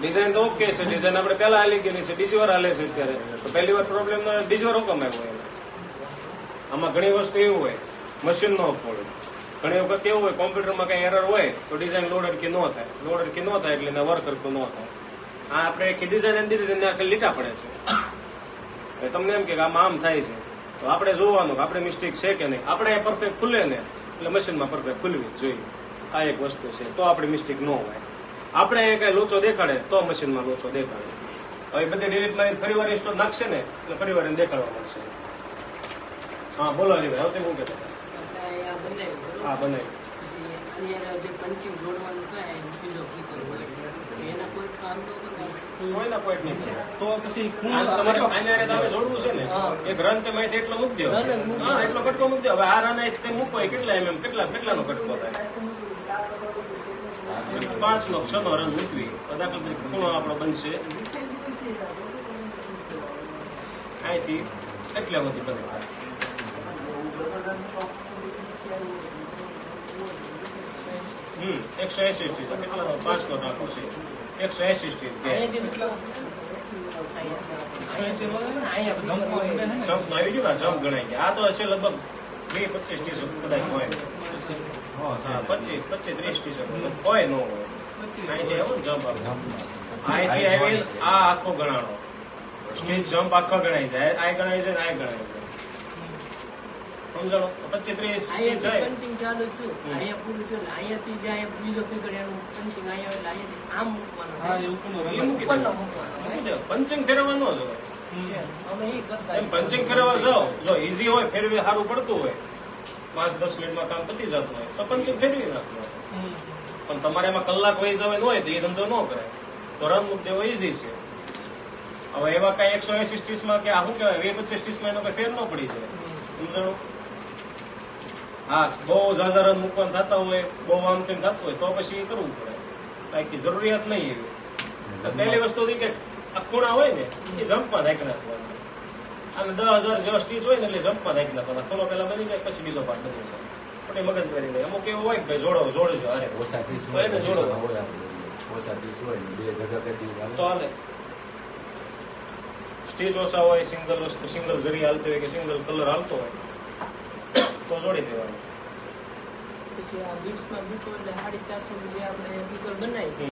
Design તો okay છે, design આપણે પહેલા હાલી ગયેલી છે, બીજી વાર હાલે છે અત્યારે. તો પહેલી વાર પ્રોબ્લેમ બીજી વાર હુકમ આવ્યો એને. આમાં ઘણી વસ્તુ એવું હોય મશીન નો પડે. ઘણી વખત એવું હોય કોમ્પ્યુટરમાં કઈ એરર હોય તો ડિઝાઇન લોડર કી ન થાય, લોડર કી ન થાય એટલે વર્ક કરતું ન થાય. આ આપણે આખી ડિઝાઇન એમ દીધી તેને આખી લીટા પડે છે. તમને એમ કે આમાં આમ થાય છે તો આપણે જોવાનું કે આપણે મિસ્ટેક છે કે નહીં. આપણે પરફેક્ટ ખુલે ને એટલે મશીનમાં પરફેક્ટ ખુલવી જ જોઈએ. આ એક વસ્તુ છે તો આપણી મિસ્ટેક ન હોય. આપણે કઈ લોચો દેખાડે તો મશીનમાં લોચો દેખાડે. હવે બધી ડિલીટ મારી ફરી વાર ઇન્સ્ટોલ નાખશે ને એટલે ફરી વાર એને દેખાડવા મળશે. હા બોલો હરીભાઈ, હવે શું કહેતા? હા બનાવી કોઈના પોઈન્ટ નહીં તો પછી તમારે તમે જોડવું છે ને એક રન તમે એટલો મૂકી દો. હા એટલો કટકો મૂકી દો. હવે આ રન મૂકો કેટલા કેટલાનો કટકો થાય? 5 નો 6 નો રન મૂકવી દાખલા તરીકે ખૂણો આપણો બનશે અહીંથી એટલે બધી બને. 180 સ્ટીચ કેટલાનો 5 નો નાખો છે 180 સ્ટીચ જમ્પ આવી ગયું. જમ્પ ગણાય ગયા. આ તો હશે લગભગ 20-25 સ્ટીચ કદાચ હોય. 25-30 સ્ટીચ હોય ન હોય. અહીંથી આવ્યો ને જમ્પ અહીંથી આવી આ આખો ગણાણો સ્ટીચ જમ્પ આખો ગણાય જાય. આ ગણાય જાય ને આ ગણાય જાય. સમજાણો 25-30 જાય. પંચિંગ ચાલુ છું અહીંયા પૂરું છું અહીંયાથી જાય બીજો ફિગર એનું પંચિંગ અહીંયા આમ મૂકવાનું. પંચિંગ ફેરવવા ન જવાય. પંચિંગ ફેરવવા જાઓ જો ઈઝી હોય ફેરવી સારું પડતું હોય 5-10 મિનિટમાં કામ પતી જતું હોય તો પંચિંગ ફેરવી નાખવું. પણ તમારે એમાં કલાક વહી જવાનું હોય તો એ ધંધો ન કરાય. તો રન મૂક દેવો ઈઝી છે. હવે એવા કઈ 180 સ્ટીચમાં કે આ શું કહેવાય 20-25 સ્ટીચમાં એનો કઈ ફેર ન પડી જાય. સમજાણું? હા બહુ ઝાઝા રન મૂકવાનું થતા હોય બહુ આમ તેમ થતું હોય તો પછી કરવું પડે. બાકી જરૂરિયાત નહીં એવી. પહેલી વસ્તુ કે આ ખૂણા હોય ને એ જમ્પમાં નાખી નાખવાના. અને 10,000 જેવા સ્ટીચ હોય ને એટલે જમ્પમાં નાખી નાખવાના. ખૂણો પેલા બની જાય પછી બીજો પાર્ટ બની જાય. પણ એ મગજ કરી નહીં. અમુક એવું હોય કે ભાઈ જોડજો અરે એને જોડો તો હાલે. સ્ટીચ ઓછા હોય સિંગલ જરી હાલતી હોય કે સિંગલ કલર હાલતો હોય તો જોડી દેવાનું. પછી આ બીટ્સમાં બીટો એટલે 450 જે આપણે ફિગર બનાવી